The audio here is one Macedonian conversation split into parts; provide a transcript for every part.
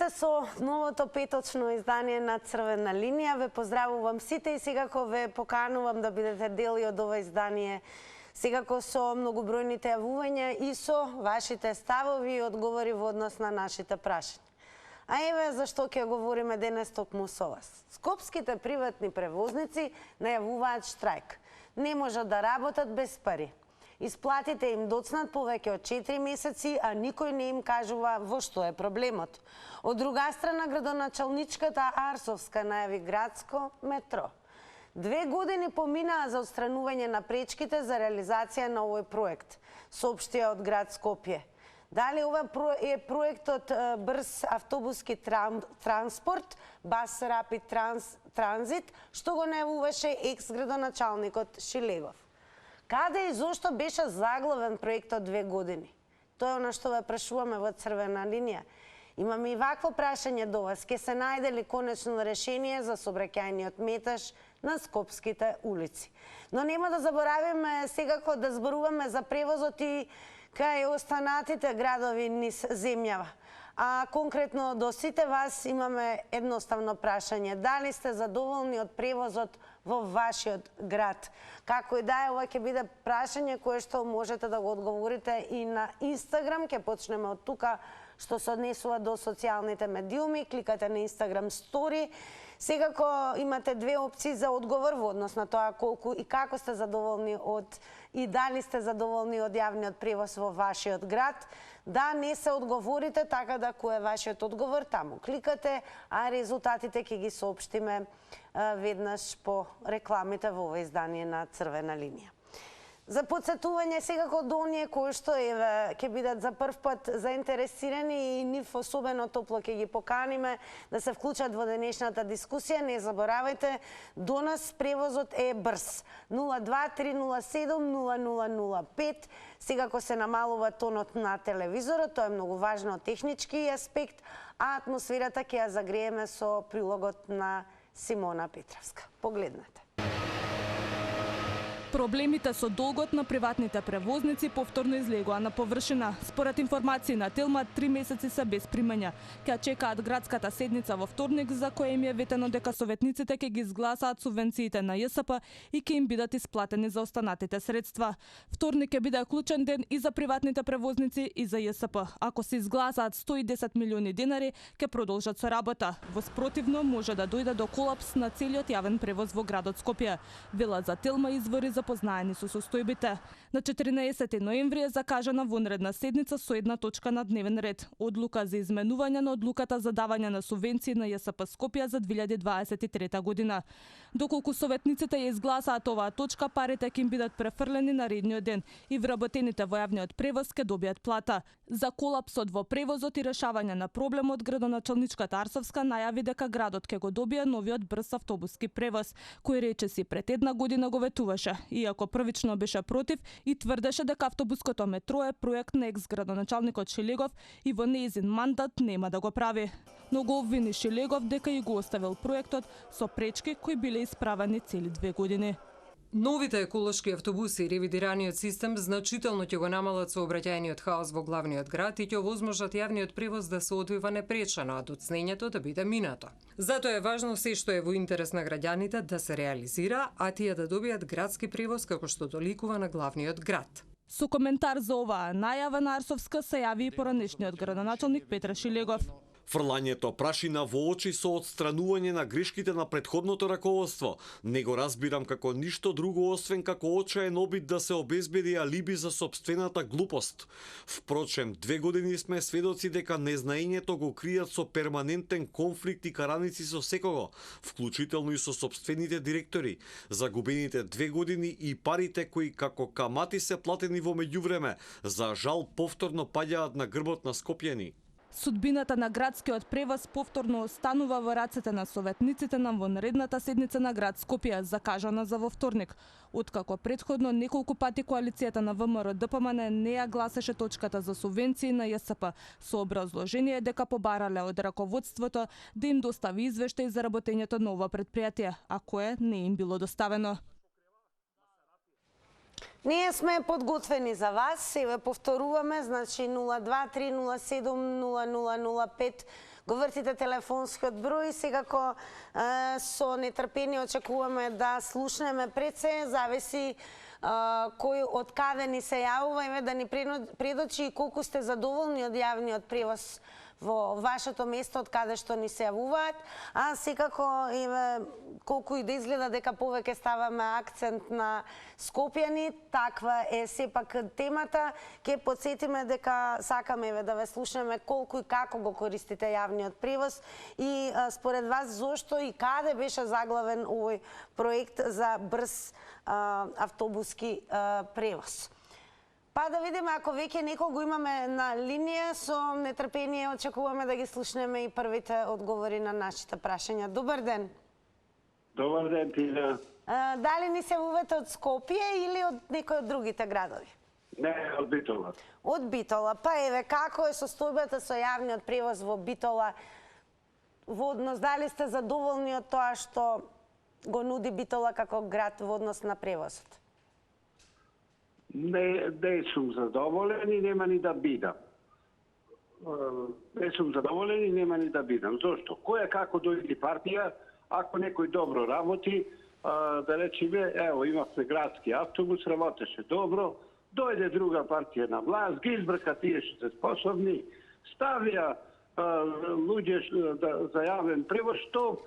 сте со новото петочно издание на Црвена линија. Ве поздравувам сите и секако ве поканувам да бидете дел од ова издание. Секако со многобројните јавувања и со вашите ставови и одговори во однос на нашите прашања. А еве зашто ќе говориме денес токму со вас. Скопските приватни превозници најавуваат штрајк. Не можат да работат без пари. Исплатите им доцнат повеќе од 4 месеци, а никој не им кажува во што е проблемот. Од друга страна, градоначалничката Арсовска најави градско метро. 2 години поминаа за отстранување на пречките за реализација на овој проект, соопштија од град Скопје. Дали ова е проектот брз автобуски транспорт, Бас Рапид Транзит, што го најавуваше екс-градоначалникот Шилегов? Каде и зошто беше заглавен проектот 2 години? Тоа е она што ве прашуваме во Црвена линија. Имаме и вакво прашање до вас. Ке се најде ли конечно решение за сообраќајниот метеж на скопските улици? Но нема да заборавиме секако да зборуваме за превозот и кај останатите градови низ земјава. А конкретно до сите вас имаме едноставно прашање. Дали сте задоволни од превозот во вашиот град? Како и да е, ова ќе биде прашање кое што можете да го одговорите и на Инстаграм. Ќе почнеме од тука што се однесува до социјалните медиуми. Кликате на Инстаграм стори. Секако имате 2 опции за одговор во однос на тоа колку и како сте задоволни од и дали сте задоволни од јавниот превоз во вашиот град. Да, не се одговорите, така да кој е вашиот одговор, таму кликате, а резултатите ќе ги соопштиме веднаш по рекламите во ова издание на Црвена линија. За подсетување секако до оние кои што ќе бидат за прв пат заинтересирани и нив особено топло ќе ги поканиме да се вклучат во денешната дискусија. Не заборавајте, до нас превозот е брз. 02-307-0005. Секако се намалува тонот на телевизорот, тоа е многу важно од технички аспект, а атмосферата ќе ја загрееме со прилогот на Симона Петровска. Погледнете. Проблемите со долгот на приватните превозници повторно излегоа на површина. Според информации на Телма, 3 месеци се без примања. Ќе чекаат градската седница во вторник, за која им е ветено дека советниците ќе ги изгласаат субвенциите на ЈСП и ќе им бидат исплатени за останатите средства. Вторник ќе биде клучен ден и за приватните превозници и за ЈСП. Ако се изгласаат 110 милиони денари, ќе продолжат со работа. Во спротивно може да дојде до колапс на целиот јавен превоз во градот Скопје. Велат за Телма извори запознаени со состојбите. На 14 ноември е закажана вонредна седница со една точка на дневен ред. Одлука за изменување на одлуката за давање на субвенции на ЈСП Скопје за 2023 година. Доколку советниците ја изгласаат оваа точка, парите ќе им бидат префрлени на редниот ден и вработените во јавниот превоз ќе добијат плата. За колапсот во превозот и решавање на проблемот, градоначалничката Арсовска најави дека градот ќе го добие новиот брз автобуски превоз, кој речиси пред една година го ветуваше, иако првично беше против и тврдеше дека автобуското метро е проект на екс-градоначалникот Шилегов и во нејзин мандат нема да го прави. Но го обвини Шилегов дека и го оставил проектот со пречки кои биле исправени цели 2 години. Новите еколошки автобуси и ревидираниот систем значително ќе го намалат сообраќајниот хаос во главниот град и ќе овозможат јавниот превоз да се одвива непречено, а доцнењето да биде минато. Затоа е важно се што е во интерес на граѓаните да се реализира, а тие да добијат градски превоз како што доликува на главниот град. Со коментар за оваа најава на Арсовска се јави и поранешниот градоначалник Петар Шилегов. Фрлањето прашина во очи со отстранување на грешките на претходното раководство. Не го разбирам како ништо друго освен како очаен обид да се обезбеди алиби за собствената глупост. Впрочем, 2 години сме сведоци дека незнаењето го кријат со перманентен конфликт и караници со секого, вклучително и со собствените директори. Загубените 2 години и парите кои како камати се платени во меѓувреме, за жал повторно паѓаат на грбот на скопјани. Судбината на градскиот превоз повторно останува во рацете на советниците на вонредната седница на град Скопје, закажана за во вторник. Откако претходно неколку пати коалицијата на ВМРО ДПМН не ја гласеше точката за субвенции на ЈСП, со образложение дека побарале од раководството да им достави извештај за работењето на ова предпријатие, а кое не им било доставено. Ние сме подготвени за вас и ве повторуваме, значи 02-307-0005. го вртите телефонскиот број, секако со нетрпение очекуваме да слушнеме. Пред се зависи кој од каде ни се јавува, еве да ни предочи колку сте задоволни од јавниот превоз во вашето место од каде што ни се јавуваат, а секако еве колку и да изгледа дека повеќе ставаме акцент на Скопјани, таква е сепак темата. Ке потсетиме дека сакаме еве да ве слушнеме колку и како го користите јавниот превоз и според вас зошто и каде беше заглавен овој проект за брз автобуски превоз. Па да видиме, ако веќе некој го имаме на линија, со нетрпение очекуваме да ги слушнеме и првите одговори на нашите прашања. Добар ден. Добар ден, Тина. Дали ни се јавувате од Скопје или од некој од другите градови? Не, од Битола. Од Битола. Па еве, како е состојбата со јавниот превоз во Битола? Во однос, дали сте задоволни од тоа што го нуди Битола како град во однос на превозот? Не сум задоволен и нема ни да бидам. Не сум задоволен и нема ни да бидам. Зошто? Која како дојде партија, ако некој добро работи, да речеме, ево, имавме градски автобус, работеше добро, дојде друга партија на власт, ги избрка тие што се способни, ставија луѓе за јавен превоз, што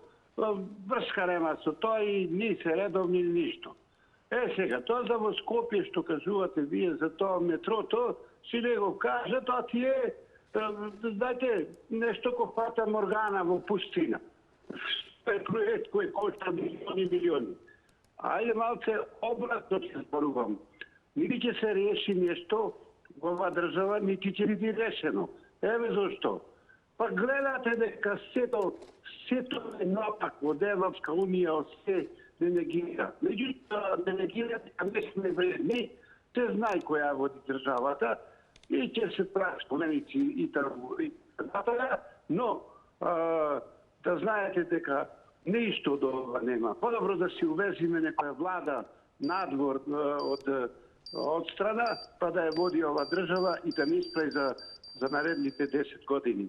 врска нема со тоа и ни се редовни ништо. Сега, тоа за во Скопје што кажувате вие за тоа метрото, си не го кажа, тоа ти е, знаете, нешто ко фата Моргана во пустина. Проект кој кошта милиони. Ајде малце обратно ќе зборувам. Нити ќе се реши нешто во оваа држава, нити ќе биде решено. Еве зошто. Па гледате дека сето е напак од Европска унија, се не негира. Меѓутоа, не негира дека не сме вредни, се знае која води државата и ќе се прават споменици и така, но да знаете дека ништо од ова нема. Подобро да си увезиме некоја влада надвор од страна, па да ја води ова држава и да не исправи за наредните 10 години.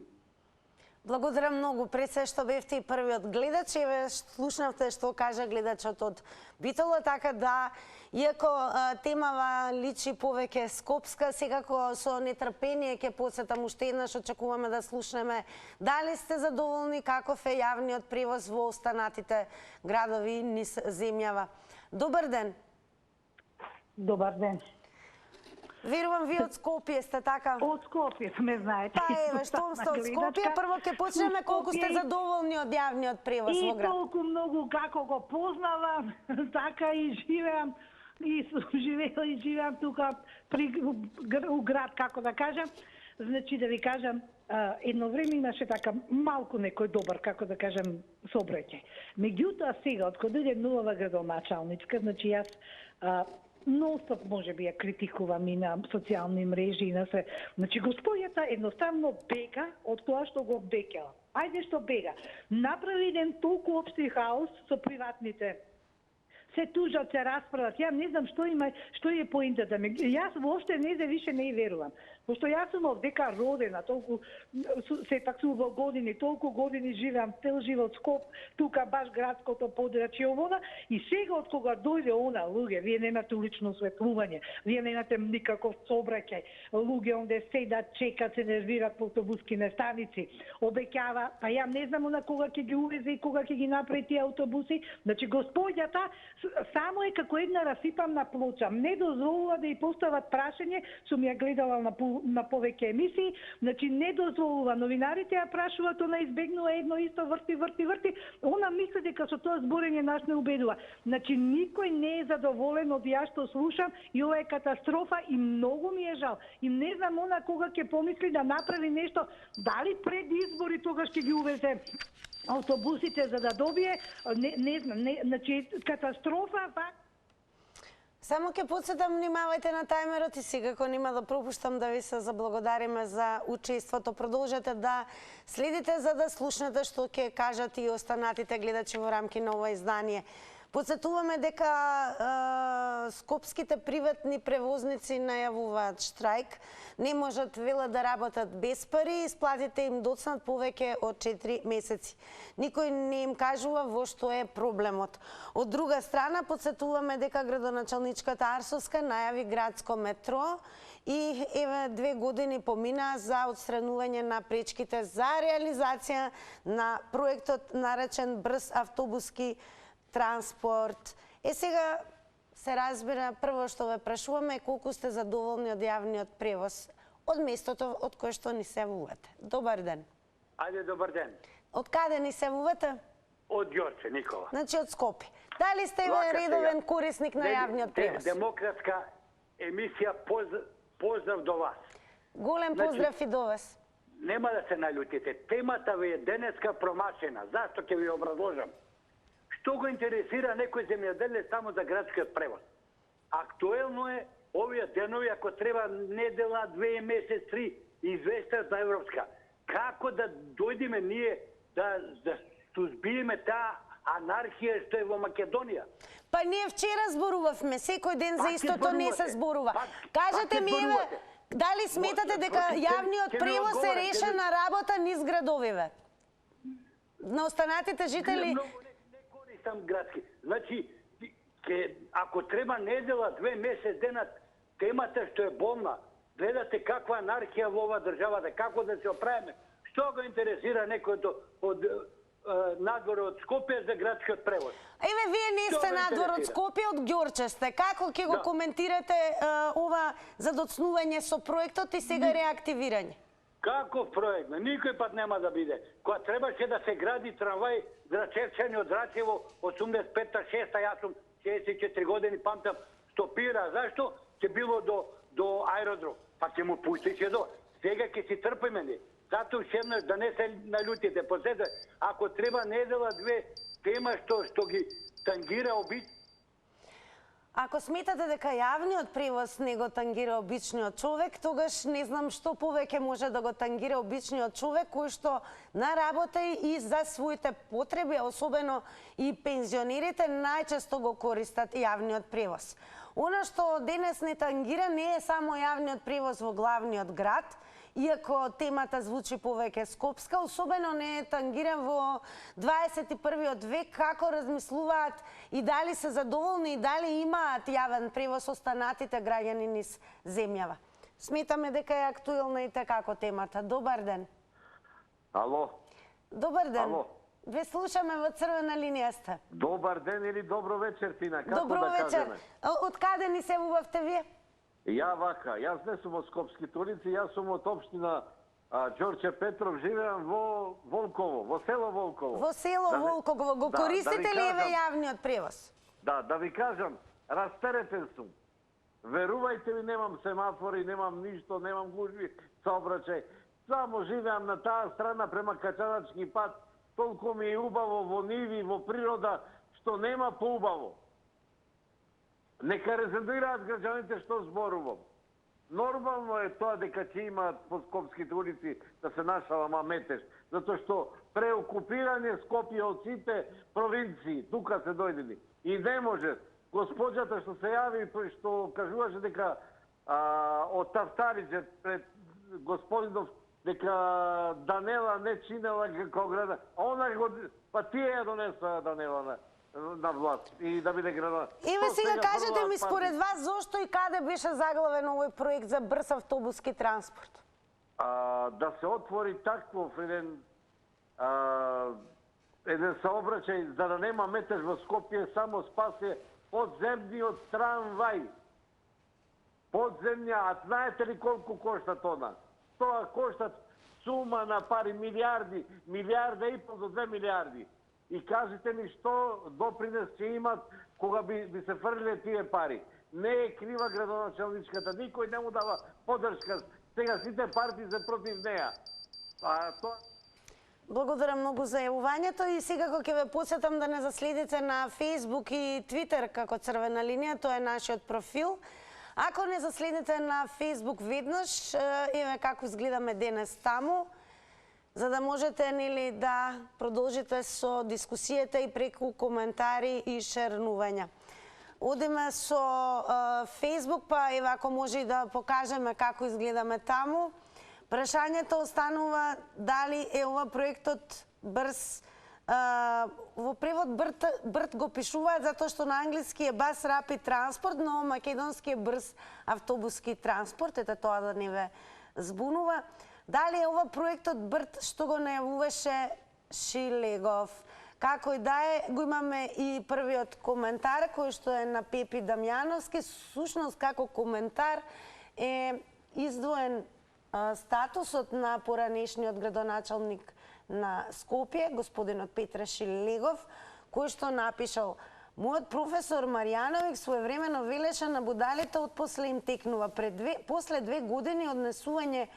Благодарам многу. Пред се што бевте и првиот гледач, еве слушнавте што кажа гледачот од Битола, така да, иако темава личи повеќе скопска, секако со нетрпение ќе потсетам уште еднаш, очекуваме да слушнеме дали сте задоволни каков е јавниот превоз во останатите градови низ земјава. Добар ден. Добар ден. Верувам, вие од Скопје сте, така? Од Скопје сме, знаете. Па еве, што сте од Скопје, прво ќе почнеме колку сте задоволни од јавниот превоз во град. И толку многу како го познавам, така и живеам, и живеела и живеам тука у град, како да кажам. Значи да ви кажам, едно време имаше така малку некој добар, како да кажам, сообраќај. Меѓутоа сега, од кога дојде нова градоначалничка, значи јас ностоп може би ја критикувам и на социјални мрежи и на се. Значи господјата едноставно бега од тоа што го бекела. Ајде што бега. Направи еден толку општи хаос со приватните. Се тужат, се расправат. Ја не знам што е поинтата. Јас воопште више не верувам. Пошто јас сум овдека родена, толку сепак сум во години, толку години живеам цел живот Скоп, тука баш градското подрачје овода, и сега од кога дојде она луѓе, вие немате улично осветлување, вие немате никаков сообраќај, луѓе онде седат, чекат, се нервират по автобуски станици, обеќава, па ја не знам на кога ќе ги увезе и кога ќе ги направи тие автобуси. Значи господјата само е како една расипамна плоча, не дозволува да ја постават прашање, сум ја гледала на повеќе емисии, значи не дозволува. Новинарите ја прашуваат, она избегнува едно исто, врти. Она мисли дека со тоа зборење нас не убедува. Значи никој не е задоволен од ја што слушам и ова е катастрофа и многу ми е жал. И не знам она кога ќе помисли да направи нешто, дали пред избори тогаш ќе ги увезе автобусите за да добие, не знам, значи катастрофа, факт. Само ќе подсетам, внимавајте на тајмерот и секако нема да пропуштам да ви се заблагодариме за учеството. Продолжете да следите за да слушнете што ќе кажат и останатите гледачи во рамки на ова издание. Подсетуваме дека скопските приватни превозници најавуваат штрајк, не можат велат да работат без пари, исплатите им доцнат повеќе од 4 месеци. Никој не им кажува во што е проблемот. Од друга страна, подсетуваме дека градоначалничката Арсовска најави градско метро и еве 2 години помина за отстранување на пречките за реализација на проектот наречен брз автобуски транспорт. Сега се разбира, прво што ве прашуваме е колку сте задоволни од јавниот превоз од местото од кое што ни се јавувате. Добар ден. Ајде, добар ден. Од каде ни се јавувате? Од Ѓорче, Никола. Значи од Скопје. Дали сте редовен корисник на јавниот превоз? Демократска емисија, поздрав до вас. Голем поздрав и до вас. Нема да се наљутите. Темата ви е денеска промашена. Зашто ќе ви образложам? Што го интересира некој земјоделец само за градскиот превоз? Актуелно е овие денови, ако треба недела, 2 месец, 3, известата европска. Како да дојдеме ние да сузбиеме таа анархија што е во Македонија? Па ние вчера зборувавме, секој ден за истото не се зборува. Кажете ми, еве, дали сметате дека јавниот превоз е решена работа низ градовиве? На останатите жители... Не користам градски. Значи, ако треба недела, 2 месец дена, темата што е болна, гледате каква анархија во оваа држава, како да се оправиме. Што го интересира некој од надвор од Скопје за градскиот превоз? Еве, вие не сте надвор од Скопје, од Ѓорче сте. Како ќе го коментирате ова задоцнување со проектот и сега реактивирање? Каков проект? Никој пат нема да биде. Кога требаше да се гради трамвај за Черчани од Рачево 85-та, 6-та, јас сум 64 години, памтам, стопира. Зашто? Ќе било до аеродром. Па ќе му пуштише до. Сега ќе си трпиме ни. Затоа шемнаш да не се наљутите. Посете, ако треба недела, 2, тема што ги тангира обич. Ако сметате дека јавниот превоз не го тангира обичниот човек, тогаш не знам што повеќе може да го тангира обичниот човек кој што на работа и за своите потреби, особено и пензионерите, најчесто го користат јавниот превоз. Она што денес не тангира не е само јавниот превоз во главниот град, иако темата звучи повеќе скопска, особено не тангира во 21. век како размислуваат и дали се задоволни и дали имаат јавен превоз останатите граѓани низ земјава. Сметаме дека е актуелна и како темата. Добар ден. Ало. Добар ден. Ало. Ве слушаме во црвена линија сте. Добар ден или добро вечер, Тина. Како Добро да вечер. кажеме? Од каде ни се јавувавте вие? Ја вака, јас не сум од Скопски Турици, јас сум од општина Ѓорче Петров, живеам во Волково, во село Волково. Во село Волково. Го користите ли еве јавниот превоз? Да ви кажам, растеретен сум. Верувајте ми, немам семафори, немам ништо, немам гужви, сообраќај. Само живеам на таа страна према Качаначки пат, толку ми е убаво во ниви, во природа, што нема поубаво. Нека резервираат граѓаните што зборувам. Нормално е тоа дека ќе имаат по скопските улици да се нашала метеж, затоа што преокупирање Скопје од сите провинции, тука се дојдени. И не може. Госпоđата што се јави, што кажуваше дека од Тавтариџе пред господинов, дека Данела не чинела како града. Па тие ја донесоа Данела на власт и да биде града. Еве сега кажете ми според вас зошто и каде беше заглавен овој проект за брз автобуски транспорт? Да се отвори таков еден сообраќај за да нема метеж во Скопје, само спасе подземниот трамвај. Подземња, а знаете ли колку кошта тоа? Тоа кошта сума на пари, милиарди, милиарда и пол до 2 милиарди. И кажете ми што допринес ќе имат кога би се фрлиле тие пари. Не е крива градоначалничката, никој не му дава поддршка. Сега сите партии се против неа. Благодарам многу за јавувањето и сега ќе ве посетам да не заследите на Facebook и Twitter како Црвена линија, тоа е нашиот профил. Ако не заследите на Facebook веднаш, еве како изгледаме денес таму. за да можете нели да продолжите со дискусијата и преку коментари и шернувања. Одиме со Facebook, па ева ако може и да покажеме како изгледаме таму. Прашањето останува дали е ова проектот брз. Во превод брд го пишуваат затоа што на англиски е Bus Rapid Transport, но македонски е брз автобуски транспорт, ете тоа да не ве збунува. Дали е ова проектот брд што го најавуваше Шилегов? Како и да е, го имаме и првиот коментар кој што е на Пепи Дамјановски. Сушност како коментар е издвоен статусот на поранешниот градоначалник на Скопје, господинот Петре Шилегов, кој што напишал: мојот професор Маријановиќ своевремено велеше на будалите од после им текнува. После 2 години однесување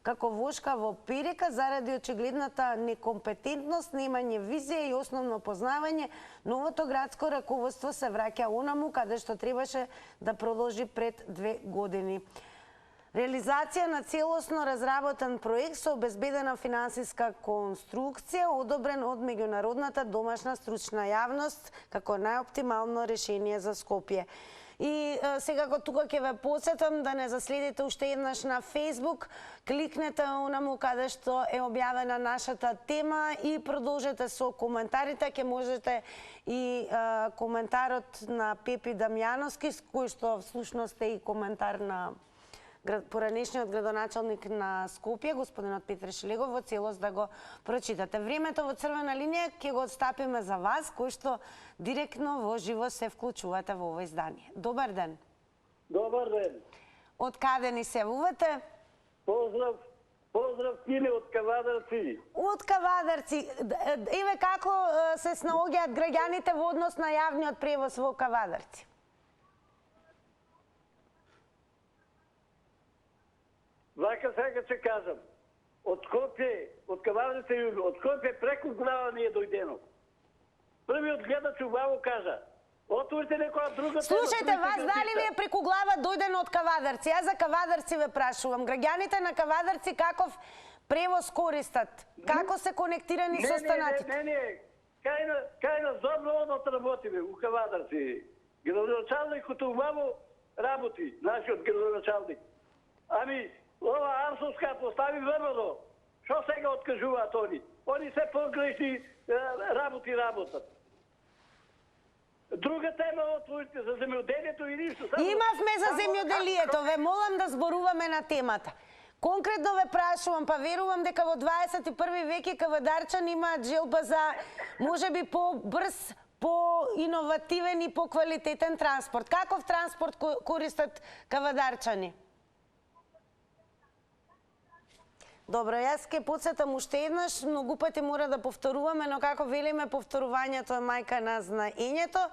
како вошка во перека заради очигледната некомпетентност, немање визија и основно познавање, новото градско раководство се враќа онаму каде што требаше да продолжи пред 2 години. Реализација на целосно разработен проект со обезбедена финансиска конструкција, одобрен од меѓународната домашна стручна јавност како најоптимално решение за Скопје. И секако тука ќе ве посетам да не заследите уште еднаш на Facebook, кликнете онаму каде што е објавена нашата тема и продолжете со коментарите. Ќе можете и коментарот на Пепи Дамјановски, кој што всушност е и коментар на поранешниот градоначалник на Скопје, господинот Петре Шилегов, во целост да го прочитате. Времето во црвена линија ќе го отстапиме за вас, кој што директно во живо се вклучувате во ова издание. Добар ден. Добар ден. Од каде ни се јавувате? Поздрав Киле од Кавадарци. Од Кавадарци. Еве како се снаоѓаат граѓаните во однос на јавниот превоз во Кавадарци? Вака сега ќе кажам, од Скопје, од Кавадарци, од Скопје преку глава не е дојдено. Првиот гледач убаво кажа, отворите некоја друга тема. Слушајте, вас дали ви е преку глава дојдено од Кавадарци? Јас за Кавадарци ве прашувам. Граѓаните на Кавадарци каков превоз користат? Како се конектирани со станатите? Не, кај нас добро одработиме у Кавадарци. Градоначалникот убаво работи, нашиот градоначалник. Ами, ова Арсовска постави ВМДО. Што сега откажуваат они? Они се погрешни работат. Друга тема отворите за земјоделието и ништо. Имавме за земјоделието, ве молам да зборуваме на темата. Конкретно ве прашувам, па верувам дека во 21 век и кавадарчани имаат желба за можеби по-брз, по-иновативен и по-квалитетен транспорт. Каков транспорт користат кавадарчани? Добро, јас ќе подсетам уште еднаш, многу пати мора да повторуваме, но како велиме, повторувањето е мајка на знаењето.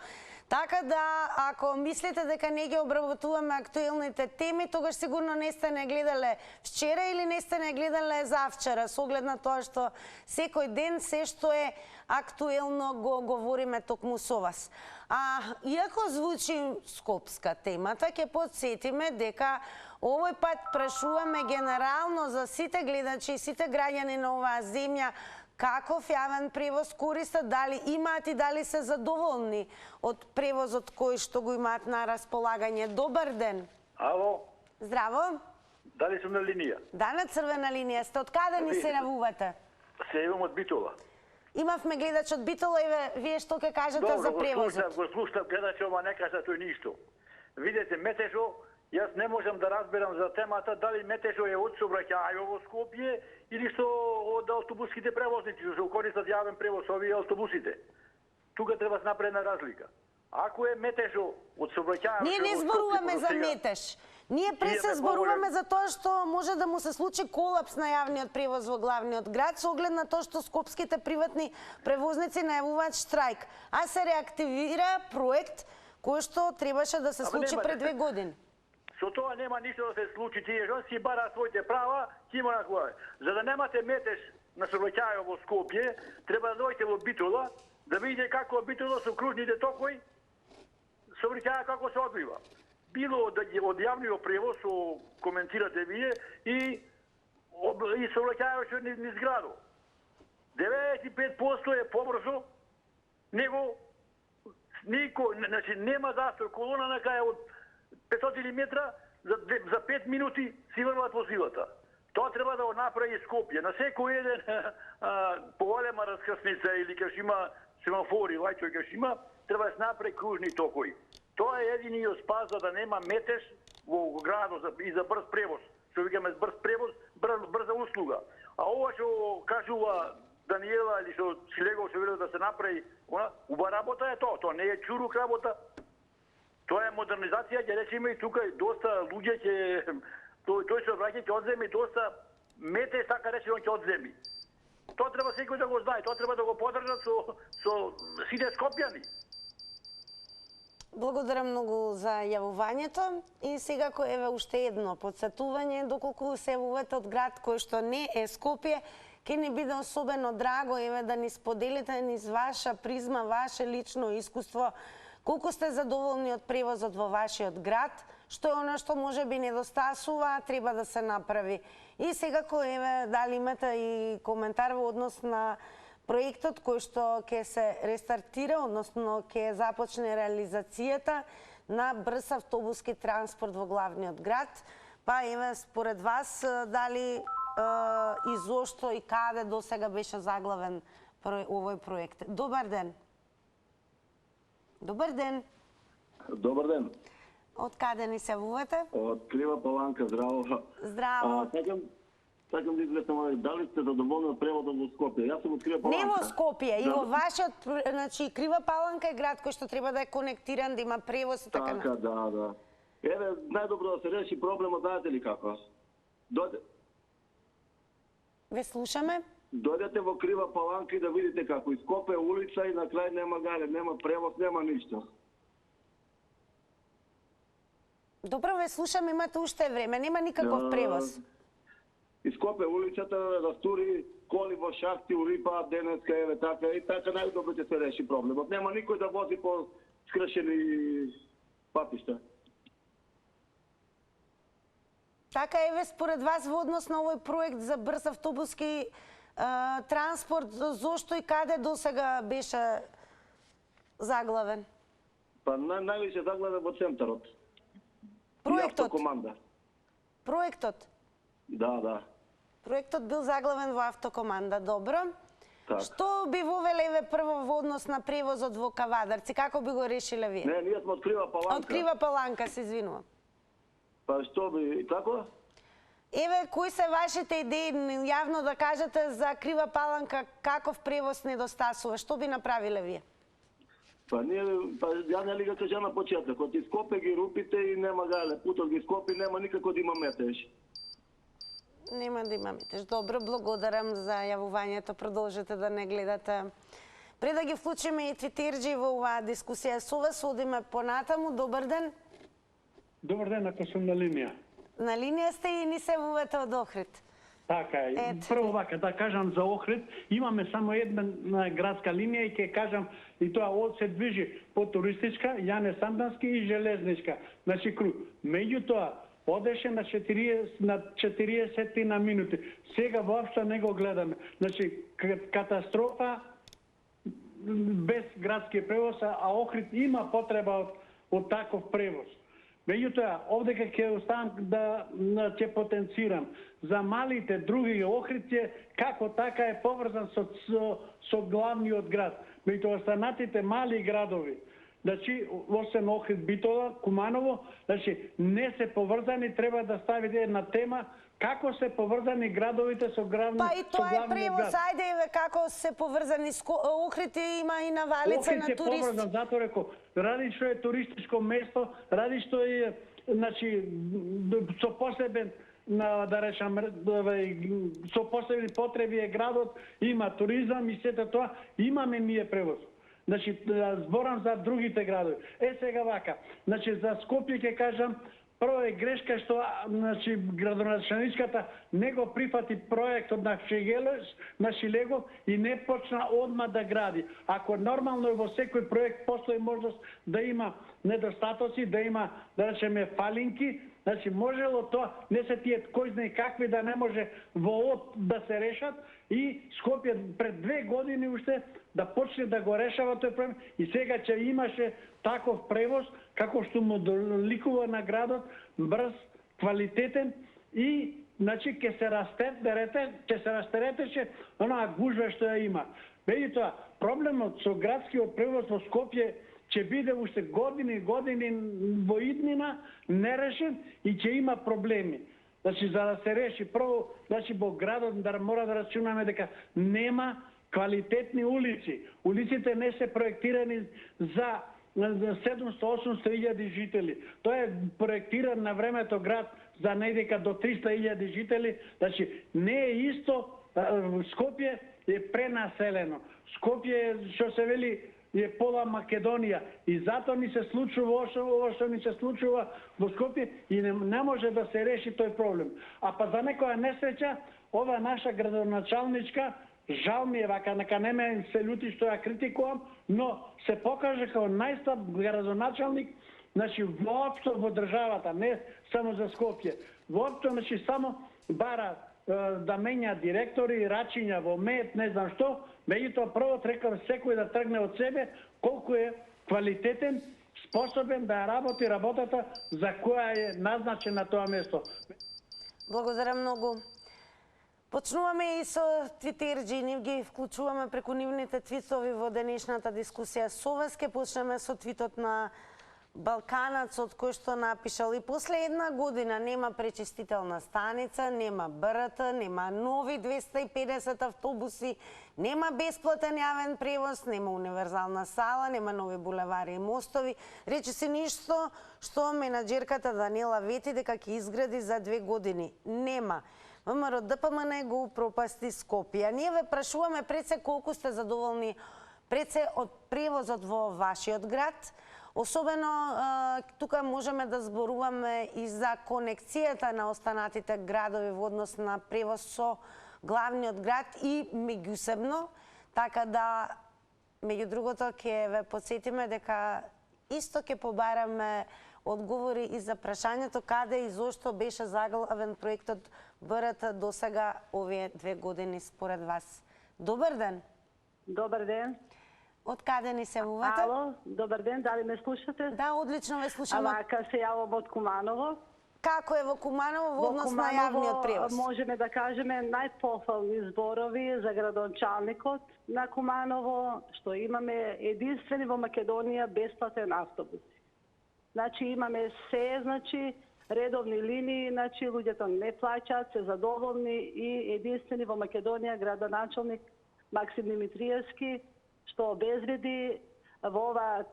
Така да, ако мислите дека не ги обработуваме актуелните теми, тогаш сигурно не сте не гледале вчера или не сте не гледале завчера, со оглед на тоа што секој ден се што е актуелно го говориме токму со вас. Иако звучи скопска темата, ќе подсетиме дека овој пат прашуваме генерално за сите гледачи и сите граѓани на оваа земја каков јавен превоз користат, дали имаат и дали се задоволни од превозот кој што го имаат на располагање. Добар ден. Ало. Здраво. Дали сум на линија? Да, на црвена линија сте. Од каде ни се јавувате? Се јавувам од Битола. Имавме гледач од Битола и вие што ќе кажете за превозот? Го слушам гледач, ама не кажа тој ништо. Видете, Метежо, јас не можам да разберам за темата дали Метежо е од сообраќајово во Скопје или што од автобуските превозници, што користат јавен превоз овие автобусите. Тука треба да се направи една разлика. Ако е Метежо од сообраќајово... Ние не зборуваме за Метеж. Ние се зборуваме за тоа што може да му се случи колапс на јавниот превоз во главниот град со оглед на тоа што скопските приватни превозници најавуваат штрајк. А се реактивира проект кој што требаше да се случи пред 2 години. Со тоа нема ништо да се случи, тие си бараат своите права, ќе има на главе. За да немате Метеж на сообраќајово во Скопје, треба да дојдете во Битола, да видите како Битола со кружните токови сообраќаја како се одвива. Било од јавниот превоз, коментирате вие, и сообраќајаваше низ градот. 95% е побрзо, него значи нема застор, колона на кај од 500 метра за 5 минути си врват возилата. Тоа треба да го направи Скопје. На секој еден поголема раскрсница или кај има семафори, лајчој кај има, треба да се направи кружни токови. Тоа е единиот спас за да нема метеж во градот и за брз превоз. Што викаме брз превоз, брза услуга. А ова што кажува Даниела или што Шилего што велел да се направи, уба работа е тоа. Тоа не е чурук работа. Тоа е модернизација, ќе речеме и тука доста луѓе ќе тој се враќа ќе одземи доста метеж, така речено ќе одземи. Тоа треба секој да го знае, тоа треба да го поддржат со сите скопјани. Благодарам многу за јавувањето и секако еве уште едно подсетување, доколку се јавувате од град кој што не е Скопје, ќе ни биде особено драго еве да ни споделите низ ваша призма, ваше лично искуство, колку сте задоволни од превозот во вашиот град, што е она што може би недостасува, треба да се направи. И секако еве дали имате и коментар во однос на проектот кој што ќе се рестартира, односно ќе започне реализацијата на брз автобуски транспорт во главниот град. Па еве според вас дали и зошто и каде до сега беше заглавен овој проект. Добар ден. Добар ден. Добар ден. Од каде ни се јавувате? Од Крива Паланка, здраво. Здраво. Сакам да известам, дали сте задоволни од преводот во Скопје? Јас сум од Крива Паланка. Не во Скопје, и во вашиот, значи Крива Паланка е град кој што треба да е конектиран, да има превоз и така натаму. Така, да. Еве, најдобро да се реши проблемот, знаете ли како? Ве слушаме. Дојдете во Крива Паланка и да видите како. И Скопје улица и на крај нема гале, нема превоз, нема ништо. Добро, ве слушам, имате уште време, нема никаков превоз. И Скопје улицата растури коли во шахти, урипаат денеска, еве така, и така најдобро ќе се реши проблемот. Нема никој да вози по скршени патишта. Така, еве, според вас во однос на овој проект за брз автобуски транспорт, зошто и каде до сега беше заглавен? Па највише заглавен во центарот. Проектот? Автокоманда. Проектот? Да. Проектот бил заглавен во автокоманда, добро. Так. Што би вовеле еве прво во однос на превозот во Кавадарци? Како би го решиле вие? Не, ние сме од Крива Паланка. Од Крива Паланка, се извинувам. Па што би, како? Еве, кои се вашите идеи, јавно да кажете за Крива Паланка, каков превоз недостасува? Што би направиле вие? Ја нели го кажа на почетокот, и Скопје ги рупите и нема гале, путот ги Скопје, нема никако да има метеж. Нема да има метеж. Добро, благодарам за јавувањето, продолжете да не гледате. Пред да ги вклучиме и твитерџи во оваа дискусија со вас, одиме понатаму. Добар ден. Добар ден, ако сум на линија. На линија сте и ни се јавувате од Охрид. Така е. Прво вака да кажам за Охрид, имаме само една градска линија и ќе кажам и тоа се движи по туристичка, Јане Сандански и железничка. Значи круг. Меѓутоа одеше на 40 на минути. Сега воопшто не го гледаме. Значи катастрофа без градски превоз, а Охрид има потреба од таков превоз. Меѓутоа, овде ќе оставам да ќе потенцирам. За малите други Охрид како така е поврзан со главниот град. Меѓутоа, останатите мали градови, значи, освен Охрид, Битола, Куманово, значи, не се поврзани, треба да ставите една тема како се поврзани градовите со главниот град. Па и тоа е превоз, ајде еве како се поврзани Охрид има и навалица на туристи. Охрид е поврзан, затоа реко, ради што е туристичко место, ради што е, значи, со посебен да речам, со посебни потреби е градот, има туризам и сето тоа, имаме ние превоз. Значи, зборам за другите градови. Сега вака, значи, за Скопје ќе кажам, прво е грешка што значи градоначалничката не го прифати проектот на Шилего и не почна одма да гради. Ако нормално во секој проект постои можност да има недостатоци, да има, да речеме, фалинки, значи можело тоа, не се тие кој знае какви да не може во да се решат, и Скопје пред 2 години уште да почне да го решава тој проблем и сега ќе имаше таков превоз како што му доликува на градот, брз, квалитетен и значи ќе се растеретеше онаа гужва што ја има. Меѓутоа, проблемот со градскиот превоз во Скопје ќе биде уште години во иднина нерешен и ќе има проблеми. Значи, за да се реши, прво, значи, во градот да мора да рачунаме дека нема квалитетни улици. Улиците не се проектирани за 700-800 илјади жители. Тоа е проектиран на времето град за недека до 300 илјади жители. Значи, не е исто, Скопје е пренаселено. Скопје, што се вели, е пола Македонија и затоа ни се случува ова што ни се случува во Скопје и не може да се реши тој проблем. А па за некоја несреќа, ова наша градоначалничка, жал ми е вака, нека не ме се љути што ја критикувам, но се покаже како најслаб градоначалник, значи воопшто во државата, не само за Скопје. Воопшто, значи само бара да менја директори, рачиња во МЕТ, не знам што, меѓутоа прво требам секој да тргне од себе колку е квалитетен, способен да работи работата за која е назначен на тоа место. Благодарам многу. Почнуваме и со твитерџи, нив ги вклучуваме преку нивните твитови во денешната дискусија со вас. Ке почнеме со твитот на Балканацот кој што напишал: и после 1 година нема пречистителна станица, нема БРТ, нема нови 250 автобуси, нема бесплатен јавен превоз, нема универзална сала, нема нови булевари и мостови. Рече се ништо што менаџерката Даниела вети дека ќе изгради за 2 години. Нема. ВМРО ДПМН го упропасти Скопје. Ние ве прашуваме пред се колку сте задоволни пред се од превозот во вашиот град. Особено тука можеме да зборуваме и за конекцијата на останатите градови во однос на превоз со главниот град и меѓусебно, така да меѓу другото ќе ве подсетиме дека исто ќе побараме одговори и за прашањето каде и зошто беше заглавен проектот БРТ до сега овие 2 години според вас. Добар ден. Добар ден. Од каде ни се јавувате? Ало, добар ден, дали ме слушате? Да, одлично ве слушаме. Вака се јавам од Куманово. Како е во Куманово во однос на јавниот превоз? Можеме да кажеме најпофални зборови за градоначалникот на Куманово, што имаме единствени во Македонија бесплатен автобус. Значи имаме се, значи редовни линии, значи луѓето не плаќаат, се задоволни и единствени во Македонија градоначалник Максим Димитриевски, што обезбеди во ова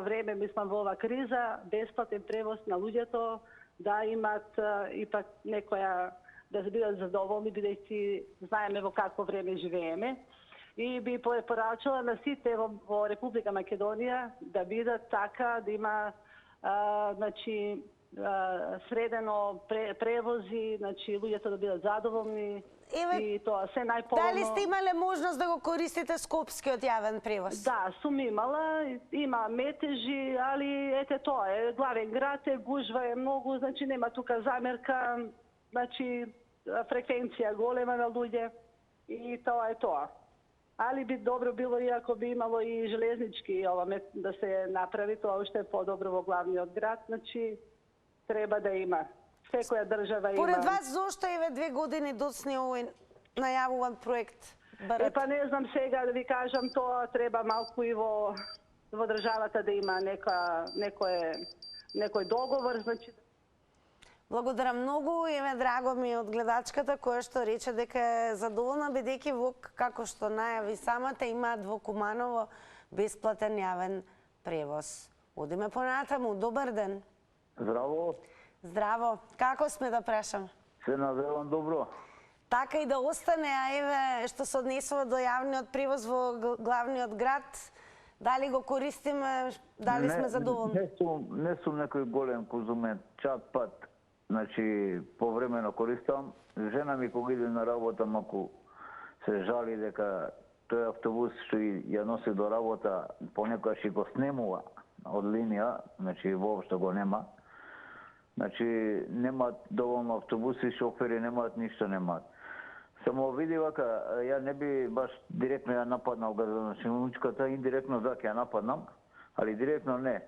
време, мислам во ова криза, бесплатен превоз на луѓето, да имат ипак некоја, да се бидат задоволни, бидејќи знаеме во какво време живееме. И би препорачала на сите во Република Македонија да бидат така, да има значи средено превози, значи луѓето да бидат задоволни. И тоа се најповолно. Дали сте имале можност да го користите скопскиот јавен превоз? Да, сум имала, има метежи, али ете тоа е главен град, гужва е многу, значи нема тука замерка, значи фреквенција голема на луѓе и тоа е тоа. Али би добро било и ако би имало и железнички да се направи, тоа уште е подобро во главниот град, значи треба да има. Секоја држава има. Поред вас, зошто еве 2 години доцни овој најавуван проект БРТ? Па не знам сега да ви кажам, тоа треба малку и во државата да има некој договор, значи. Благодарам многу, еве драго ми од гледачката која што рече дека е задоволна бидејќи во како што најави самата имаат во Куманово бесплатен јавен превоз. Одиме понатаму. Добар ден. Здраво. Здраво. Како сме да прашам? Се надевам добро. Така и да остане, а еве што се однесува до јавниот превоз во главниот град, дали го користиме, дали сме задоволни? Не сум некој голем конзумент, чак пат, значи повремено користам. Жена ми кога иде на работа, маку се жали дека тој автобус што ја носи до работа понекогаш и го снемува од линија, значи воопшто го нема. Значи, немаат доволно автобуси, шофери немаат, ништо немаат. Само види вака, ја не би баш директно ја нападнал градоначалничката, индиректно да ќе ја нападнам, али директно не.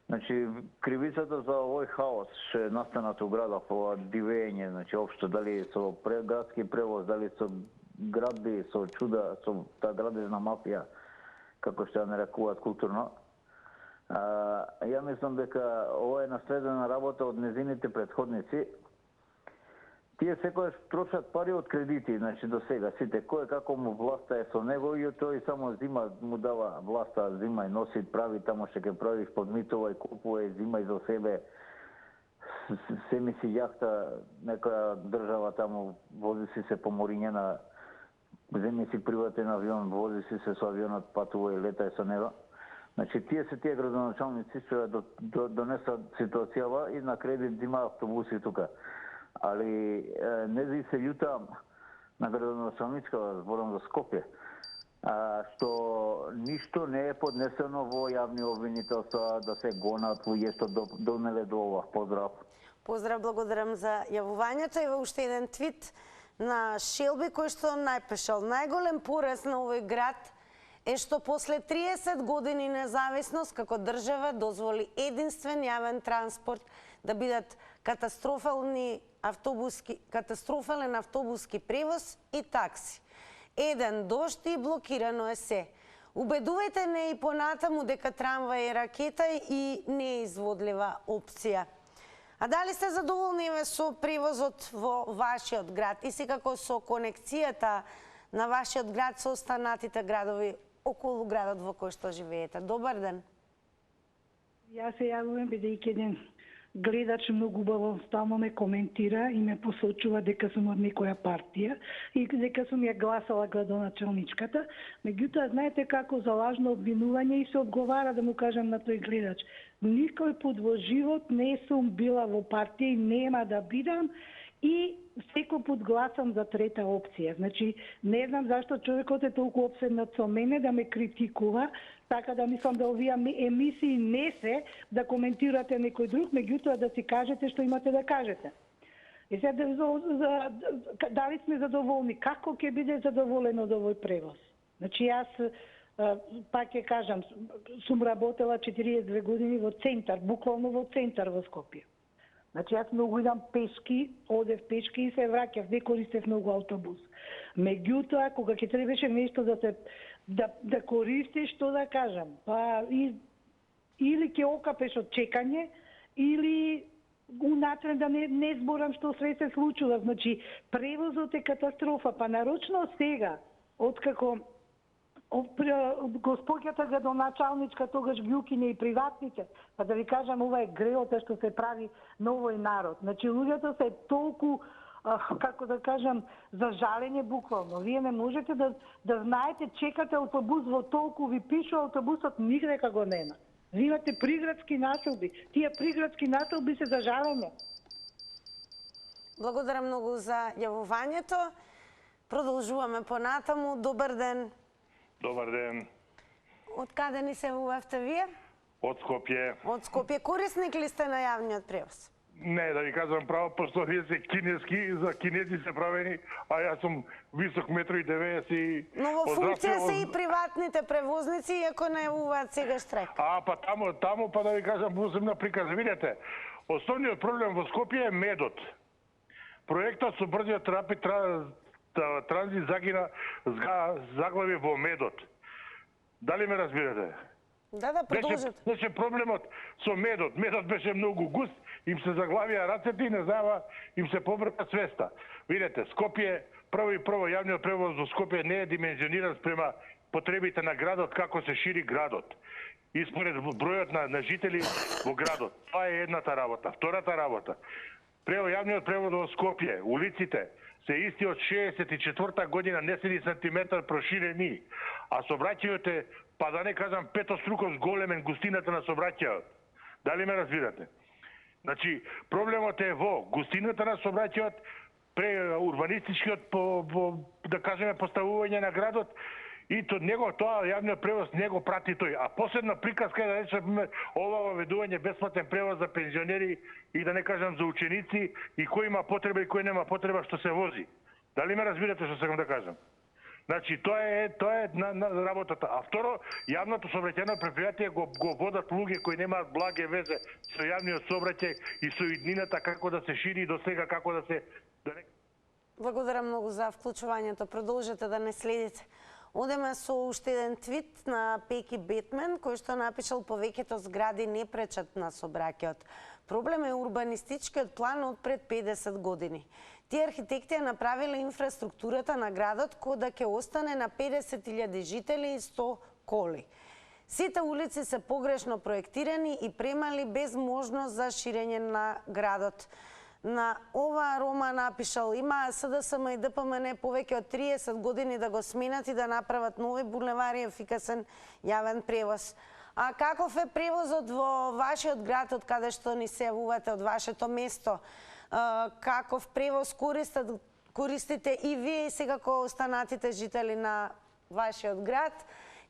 Значи, кривицата за овој хаос ше настанат у градот, ова дивење, значи, општо, дали со градски превоз, дали со градби, со чуда, со та градежна мафија, како што ја нарекуваат културно. Ја мислам дека ова е наследена работа од незините претходници. Тие секојаш трошат пари од кредити, значи до сега, сите, кој како му власта е со него и тој само зима, му дава власта, зима и носи, прави тамо што ќе прави, подмитува и купува и зима и за себе. Се мисли јахта, некоја држава тамо, вози си се по морињена, земи си приватен авион, вози си се со авионот, патува и лета со него. Значи, тие се тие градоначалници што ја донесат ситуацијава и на кредит зима автобуси тука. Али не се љутам на градоначалничка, зборам за Скопје, што ништо не е поднесено во јавни обвинителства да се гонат луѓе што донеле до ова. Поздрав. Поздрав, благодарам за јавувањето. Ева уште еден твит на Шелби кој што најпишал: најголем пораз на овој град е што после 30 години независност како држава дозволи единствен јавен транспорт да бидат катастрофален автобуски превоз и такси. Еден дожд и блокирано е се. Убедувајте не и понатаму дека трамвај е ракета и не е изводлива опција. А дали сте задоволни со превозот во вашиот град и секако со конекцијата на вашиот град со останатите градови околу градот во кој што живеете? Добар ден. Јас се јавувам бидејќи еден гледач многу убаво стално ме коментира и ме посочува дека сум од некоја партија и дека сум ја гласала градоначалничката. Меѓутоа, знаете како за лажно обвинување и се одговара да му кажам на тој гледач. Никој пат во живот не сум била во партија и нема да бидам и секој пат гласам за трета опција. Значи, не знам зашто човекот е толку опседнат со мене да ме критикува, така да мислам да овие емисии не се да коментирате некој друг, меѓутоа да си кажете што имате да кажете. И сега дали сме задоволни? Како ќе биде задоволен од овој превоз? Значи, јас пак ќе кажам, сум работела 42 години во центар, буквално во центар во Скопје. Значи, јас многу идам пешки, одев пешки и се враќав, не користев многу автобус. Меѓутоа, кога ќе требаше нешто да користиш, што да кажам, па или ќе окапеш од чекање, или унатрен да не зборам што се случува. Значи, превозот е катастрофа, па нарочно сега, откако госпоѓата градоначалничка тогаш ги укине и приватните, па да ви кажам, ова е греота што се прави на овој народ. Значи, луѓето се толку, како да кажам, за жалење буквално. Вие не можете да знаете, чекате автобус во толку, ви пишу автобусот, нигде го нема. Ви имате приградски населби. Тие приградски населби се за жалење. Благодарам многу за јавувањето. Продолжуваме понатаму. Добар ден. Добар ден. Од каде ни се јавувавте вие? Од Скопје. Од Скопје. Корисник ли сте на јавниот превоз? Не, да ви кажам право, пошто вие се кинески, за кинези се правени, а јас сум висок 1,90 м. Но во функција се и приватните превозници, иако најавуваат сега штрек. Па таму, па да ви кажам, посебна приказа. Видете, основниот проблем во Скопје е медот. Проектот со брзиот транзит загина заглави во медот. Дали ме разбирате? Да, продолжете. Беше проблемот со медот. Медот беше многу густ, им се заглавија рацете и не знаева, им се побрка свеста. Видете, Скопје, прво јавниот превоз во Скопје не е димензиониран спрема потребите на градот, како се шири градот. И според бројот на жители во градот. Това е едната работа. Втората работа. Јавниот превоз во Скопје, улиците се исти од 64-та година, не се ни сантиметар проширени, а сообраќајот е, па да не кажам, петоструко зголемен густината на сообраќајот. Дали ме разбирате? Значи, проблемот е во густината на сообраќајот, урбанистичкиот, да кажеме, поставување на градот, и тоа јавниот превоз не го прати тој. А последна приказка е да речеме ова воведување бесплатен превоз за пензионери и да не кажам за ученици и кој има потреба и кој нема потреба што се вози. Дали ме разбирате што сакам да кажам? Значи, тоа е на работата. А второ, јавното сообраќајно предпријатие го водат луѓе кои немаат благе везе со јавниот сообраќај и со иднината како да се шири до сега, како да се... Благодарам многу за вклучувањето. Продолжете да не следите. Одеме со уште еден твит на Пеки Бетмен, кој што напишал: повеќето згради не пречат на сообраќајот. Проблем е урбанистичкиот план од пред 50 години. Тие архитекти ја направиле инфраструктурата на градот кој да ќе остане на 50.000 жители и 100 коли. Сите улици се погрешно проектирани и премали без можност за ширење на градот. На ова Рома напишал: има СДСМ и ДПМН повеќе од 30 години да го сменат и да направат нови булевари и ефикасен јавен превоз. А каков е превозот во вашиот град, од каде што ни се јавувате, од вашето место? Каков превоз користите и вие и секако останатите жители на вашиот град?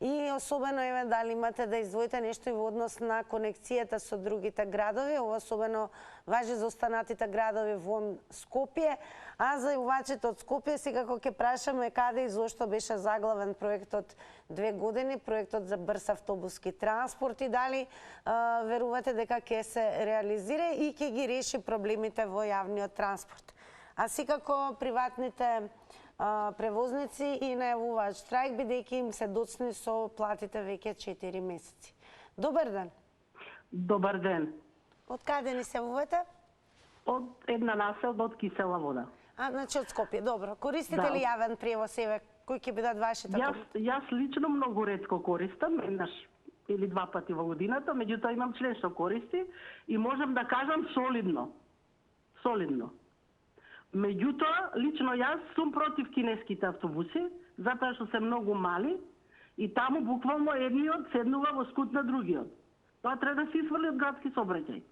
И особено еве дали имате да издвоите нешто и во однос на конекцијата со другите градови, ова особено важи за останатите градови во Скопје, а за јувачите од Скопје секако ќе прашаме каде и зошто беше заглавен проектот 2 години, проектот за брз автобуски транспорт и дали верувате дека ќе се реализира и ќе ги реши проблемите во јавниот транспорт. А секако приватните превозници и најавуваат штрајк, бидејќи им се доцни со платите веќе 4 месеци. Добар ден. Добар ден. Од каде ни се јавувате? Од една населба од Кисела Вода. Значи од Скопје, добро. Користите ли јавен превоз, еве, кои ќе бидат вашите? Јас лично многу ретко користам, еднаш или 2 пати во годината, меѓутоа имам член што користи и можам да кажам солидно. Солидно. Меѓутоа, лично јас сум против кинеските автобуси, затоа што се многу мали и таму буквално едниот седнува во скут на другиот. Тоа треба да се изврли од градски сообраќај.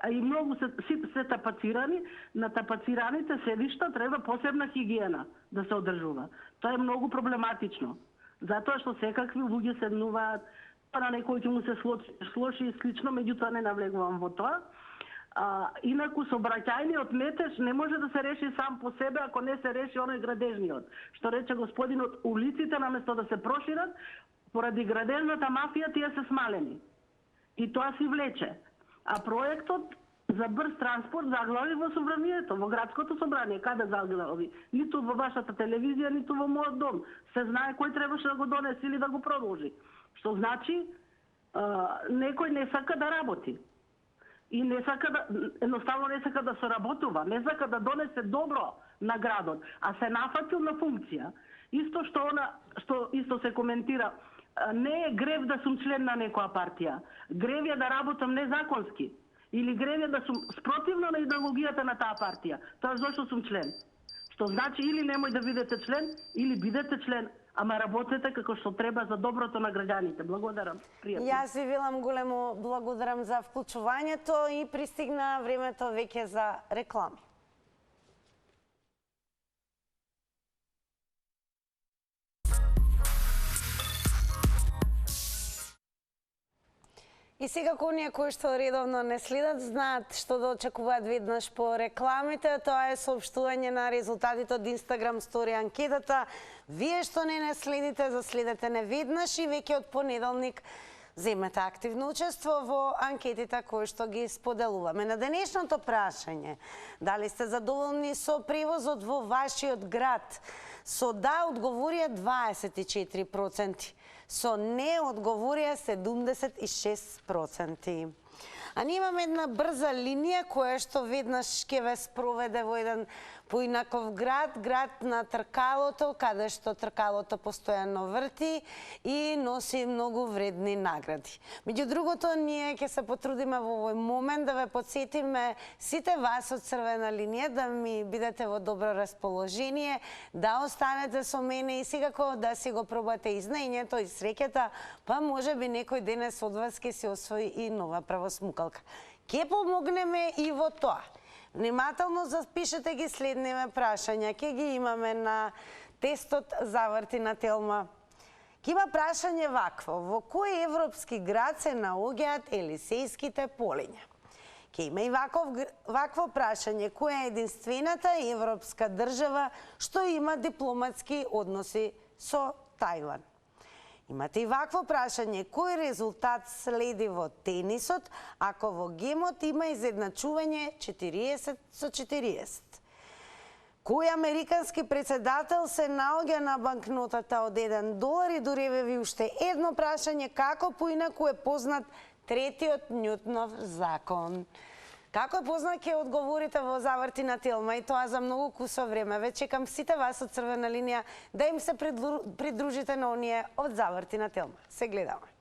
И многу се тапацирани, на тапацираните седишта треба посебна хигиена да се одржува. Тоа е многу проблематично, затоа што секакви луѓе седнуваат, на некој ќе му се слоши и слично, меѓутоа не навлегувам во тоа. Инаку сообраќајниот метеж не може да се реши сам по себе ако не се реши оној градежниот. Што рече господинот, улиците наместо да се прошират, поради градежната мафија тие се смалени. И тоа си влече. А проектот за брз транспорт заглави во собранието, во градското собрание. Каде заглави? Ниту во вашата телевизија, ниту во мојот дом. Се знае кој требаше да го донесе или да го продолжи. Што значи, некој не сака да работи. И не сака да, едноставно не сака да соработува, не сака да донесе добро на градот, а се нафатил на функција. Исто што исто се коментира, не е грев да сум член на некоја партија. Грев е да работам незаконски. Или грев е да сум спротивно на идеологијата на таа партија. Тоа зашто сум член. Што значи или немој да бидете член, или бидете член, ама работете како што треба за доброто на граѓаните. Благодарам. Пријатно. Јас ви велам големо благодарам за вклучувањето и пристигна времето веќе за реклами. И секако оние кои што редовно не следат, знаат што да очекуваат веднаш по рекламите. Тоа е соопштување на резултатите од Инстаграм стори анкетата. Вие што не следите, заследете не веднаш и веќе од понеделник земете активно учество во анкетите кои што ги споделуваме. На денешното прашање, дали сте задоволни со превозот во вашиот град? Со да одговорија 24%. Со не одговорија 76%. А ние имаме една брза линија која што веднаш ќе ве спроведе во еден поинаков град, град на тркалото, каде што тркалото постојано врти и носи многу вредни награди. Меѓу другото, ние ќе се потрудиме во овој момент да ве подсетиме сите вас од Црвена линија да ми бидете во добро расположение, да останете со мене и секако да си го пробате и знаењето и среќата, па може би некој денес од вас ќе се освои и нова правосмукалка. Ке помогнеме и во тоа. Внимателно запишете ги следниве прашања. Ке ги имаме на тестот Заврти на Телма. Ке има прашање вакво. Во кој европски град се наоѓаат Елисејските полиња? Ке има и вакво прашање, која е единствената европска држава што има дипломатски односи со Тајван? Имате и вакво прашање, кој резултат следи во тенисот ако во гемот има изедначување 40 со 40? Кој американски председател се наоѓа на банкнотата од $1 и дореве ви уште едно прашање, како поинаку е познат третиот Њутнов закон? Како е познат, ќе одговорите во Заврти на Телма, и тоа за многу кусо време. Ве чекам сите вас од Црвена линија да им се придружите на оние од Заврти на Телма. Се гледаме.